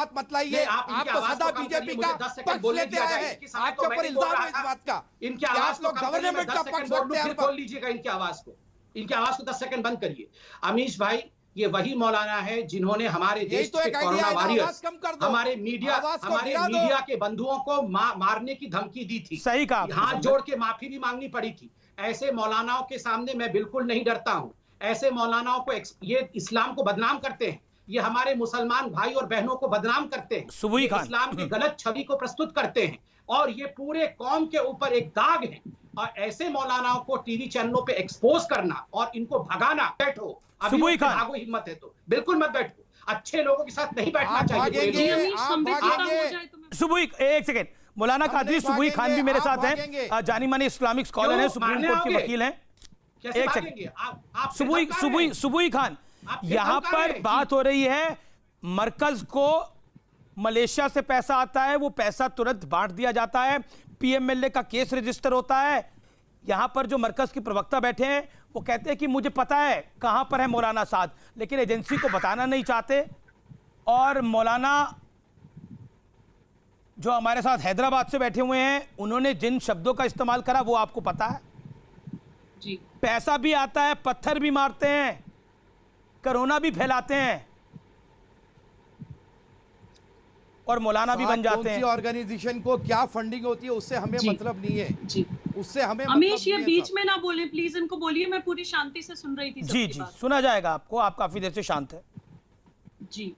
बात मत लाइए। आप तो सदा बीजेपी का पक्ष लेते आए हैं, आपके ऊपर इल्जाम है इस बात का इनकी कि आवाज आप लोग गवर्नमेंट का पक्ष रखते हैं। खोल लीजिएगा इनकी आवाज को, इनकी आवाज को 10 सेकंड बंद करिए। अमीश भाई, ये वही मौलाना है जिन्होंने हमारे देश तो के कोरोना वॉरियर्स, हमारे मीडिया के बंधुओं को मारने की धमकी दी थी। सही कहा, हाथ जोड़ के माफी भी मांगनी पड़ी थी। ऐसे मौलानाओं के सामने मैं बिल्कुल नहीं डरता हूं। ऐसे मौलानाओं को, ये इस्लाम को बदनाम करते हैं, ये हमारे मुसलमान भाई और बहनों को बदनाम करते हैं, इस्लाम की गलत छवि को प्रस्तुत करते हैं और ये पूरे कौम के ऊपर एक दाग है। और ऐसे मौलानाओं को टीवी चैनलों पे एक्सपोज करना और इनको भगाना, बैठो अभी भागो, हिम्मत है तो बिल्कुल मत बैठो। अच्छे लोगों के साथ नहीं बैठना चाहिए। सुबुई, एक सेकेंड, मौलाना कादरी सुबुई खान भी मेरे साथ हैं, जानी मानी इस्लामिक स्कॉलर हैं, सुप्रीम कोर्ट के वकील हैं। एक सेकेंड, सुबुई खान, यहां पर बात हो रही है मरकज को मलेशिया से पैसा आता है, वो पैसा तुरंत बांट दिया जाता है, पीएमएलए का केस रजिस्टर होता है। यहां पर जो मरकज के प्रवक्ता बैठे हैं वो कहते हैं कि मुझे पता है कहां पर है मौलाना साद, लेकिन एजेंसी को बताना नहीं चाहते। और मौलाना जो हमारे साथ हैदराबाद से बैठे हुए हैं, उन्होंने जिन शब्दों का इस्तेमाल करा वो आपको पता है जी। पैसा भी आता है, पत्थर भी मारते हैं, कोरोना भी फैलाते हैं और मौलाना भी बन जाते हैं। ऑर्गेनाइजेशन को क्या फंडिंग होती है उससे हमें मतलब नहीं है जी, उससे हमें अमीश ये बीच में ना बोले प्लीज, इनको बोलिए, मैं पूरी शांति से सुन रही थी। जी जी, सुना जाएगा आपको, आप काफी देर से शांत है। जी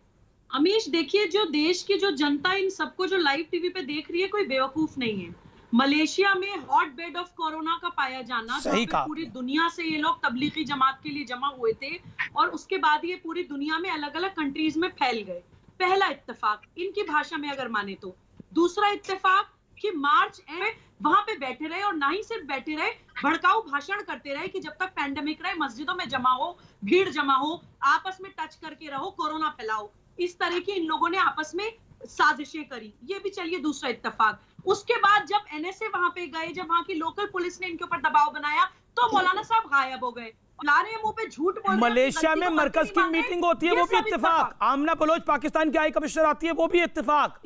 अमीश, देखिए जो देश की जो जनता इन सबको जो लाइव टीवी पे देख रही है कोई बेवकूफ नहीं है। मलेशिया में हॉट बेड ऑफ कोरोना का पाया जाना, सही कहा, पूरी दुनिया से ये लोग तबलीगी जमात के लिए जमा हुए थे और उसके बाद ये पूरी दुनिया में अलग अलग कंट्रीज में फैल गए। पहला इत्तेफाक इनकी भाषा में अगर माने तो। दूसरा इत्तेफाक कि मार्च में वहां पे बैठे रहे और ना ही सिर्फ बैठे रहे, भड़काऊ भाषण करते रहे कि जब तक पैंडेमिक रहे मस्जिदों में जमा हो, भीड़ जमा हो, आपस में टच करके रहो, कोरोना फैलाओ। इस तरह की इन लोगों ने आपस में साजिशें करी। ये भी चलिए दूसरा इत्तेफाक। उसके बाद जब एनएसए वहां पे गए, जब वहां की लोकल पुलिस ने इनके ऊपर दबाव बनाया तो मौलाना साहब गायब हो गए। ला रहे हैं मुंह पे झूठ बोल रहे हैं। मलेशिया में मरकज की मीटिंग होती है, वो भी इत्तेफाक। आमना बलोच पाकिस्तान की हाई कमिश्नर आती है, वो भी इत्तेफाक।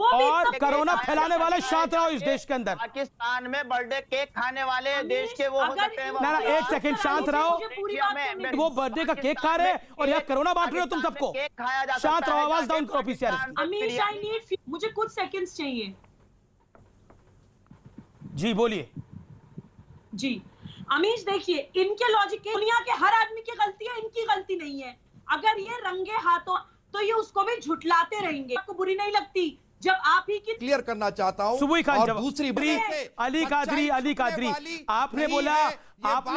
और कोरोना फैलाने वाले शांत रहो इस देश के अंदर। पाकिस्तान में बर्थडे केक खाने वाले देश के वो हो सकते हैं। ना एक सेकंड शांत रहो, वो बर्थडे का केक खा रहे हैं और यहाँ कोरोना बांट रहे हो तुम सबको। शांत रहो, आवाज डाउन करो पीसीआर। अमीश आई नीड, मुझे कुछ सेकंड्स चाहिए। जी बोलिए। जी अमीश, देखिए इनके लॉजिक के दुनिया के हर आदमी की गलती है, इनकी गलती नहीं है। अगर ये रंगे हाथों तो ये उसको भी झुटलाते रहेंगे। आपको बुरी नहीं लगती जब आप ही की क्लियर करना चाहता हूं। सुबुई खान, और दूसरी अली कादरी, आपने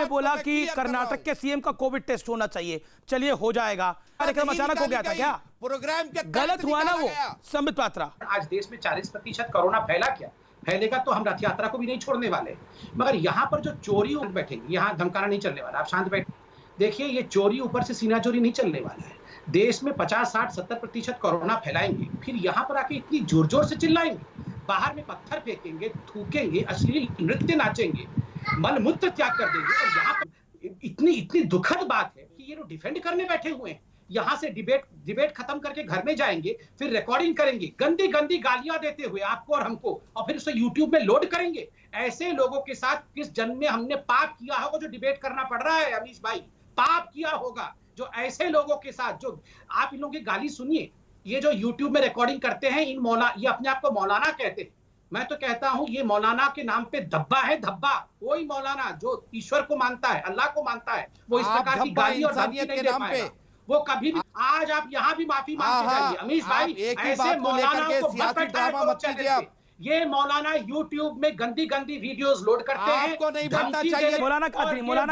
बोला कि कर्नाटक के सीएम का कोविड टेस्ट होना चाहिए। चलिए हो जाएगा, कार्यक्रम अचानक हो गया था क्या? प्रोग्राम के गलत हुआ ना वो? संबित पात्रा, आज देश में 40% कोरोना फैला, क्या फैलेगा तो हम रथ यात्रा को भी नहीं छोड़ने वाले। मगर यहाँ पर जो चोरी बैठेंगे, यहाँ धमकाना नहीं चलने वाला, आप शांत बैठे। देखिए ये चोरी ऊपर से सीना चोरी नहीं चलने वाला है। देश में 50, 60, 70% कोरोना फैलाएंगे, फिर यहाँ पर आके इतनी जोर जोर से चिल्लाएंगे, बाहर में पत्थर फेंकेंगे, थूकेंगे, अश्लील नृत्य नाचेंगे, मन मूत्र त्याग कर देंगे। और यहाँ पर इतनी दुखद बात है कि ये लोग डिफेंड करने बैठे हुए हैं। यहाँ से डिबेट खत्म करके घर में जाएंगे, फिर रिकॉर्डिंग करेंगे, गंदी गंदी गालियां देते हुए आपको और हमको, और फिर उसे यूट्यूब में लोड करेंगे। ऐसे लोगों के साथ किस जन्म में हमने पाप किया होगा जो डिबेट करना पड़ रहा है? अमीश भाई, पाप किया होगा जो ऐसे लोगों के साथ, जो आप इन लोगों की गाली सुनिए, ये जो यूट्यूब में रिकॉर्डिंग करते हैं, ये अपने आप को मौलाना कहते हैं। मैं तो कहता हूं ये मौलाना के नाम पे धब्बा है, धब्बा। कोई मौलाना जो ईश्वर को मानता है, अल्लाह को मानता है, वो इस प्रकार की गाली और धमकी नहीं दे पाएगा। वो कभी भी, आज आप यहाँ भी माफी मांगते जाइए अमीश भाई। ऐसे मौलाना को मत कीजिए। ये मौलाना यूट्यूब में गंदी गंदी वीडियोस लोड करते हैं, आपको नहीं बनना चाहिए। मौलाना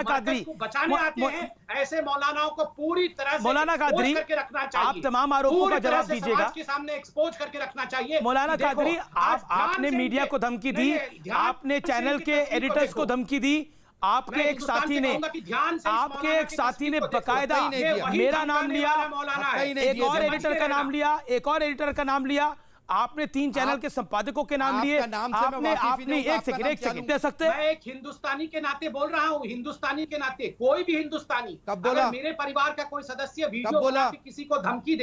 कादरी को बचाने आते हैं। ऐसे मौलानाओं को पूरी तरह से मौलाना कादरी करके रखना चाहिए। आप तमाम आरोपों का जवाब दीजिएगा, समाज के सामने एक्सपोज करके रखना चाहिए। मौलाना कादरी, आपने मीडिया को धमकी दी, आपने चैनल के एडिटर्स को धमकी दी, आपके एक साथी ने बकायदा मेरा नाम लिया, एक और एडिटर का नाम लिया, एक और एडिटर का नाम लिया, आपने 3 चैनल के संपादकों के नाम लिए। आपने एक सेकंड दे सकते? मैं एक हिंदुस्तानी के नाते बोल रहा हूँ, हिंदुस्तानी के नाते। कोई भी हिंदुस्तानी, अगर मेरे परिवार का कोई सदस्य वीडियो बना के किसी को धमकी दे